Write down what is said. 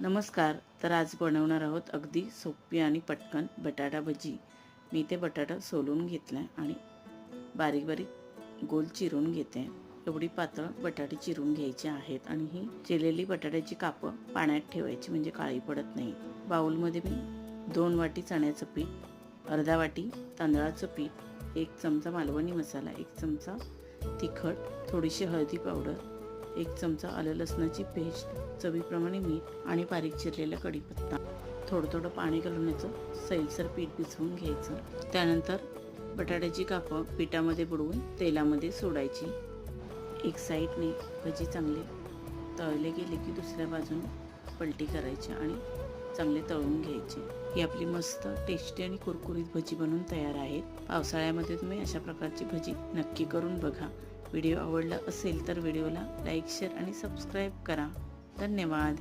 नमस्कार. तर आज बनवणार आहोत अगदी सोपी आणि पटकन बटाटा भजी. मी ते बटाटा सोलून घेतलाय आणि बारीक बारीक गोल चिरून घेते. एवढी पातळ बटाटे चिरून घ्यायचे आहेत आणि ही चिरलेली बटाट्याची कापं पाण्यात ठेवायची म्हणजे काळी पडत नाही. बाउलमध्ये मी 2 वाटी चण्याचं पीठ, अर्धा वाटी तांदळाचं पीठ, 1 चमचा मालवणी मसाला, 1 चमचा तिखट, थोडीशी हळदी पावडर, 1 चमचा आलं लसणाची पेस्ट, चवीप्रमाणे मीठ आणि बारीक चिरलेला कढीपत्ता. थोडं पाणी घालून याचं सैलसर पीठ भिजवून घ्यायचं. त्यानंतर बटाट्याची कापं पिठामध्ये बुडवून तेलामध्ये सोडायची. एक साईडने भजी चांगले तळले गेले की दुसऱ्या बाजूने पलटी करायची आणि चांगले तळून घ्यायचे. ही आपली मस्त टेस्टी आणि कुरकुरीत भजी बनवून तयार आहे. पावसाळ्यामध्ये तुम्ही अशा प्रकारची भजी नक्की करून बघा. व्हिडिओ आवडला असेल तर व्हिडिओला लाईक, शेअर आणि सबस्क्राईब करा. धन्यवाद.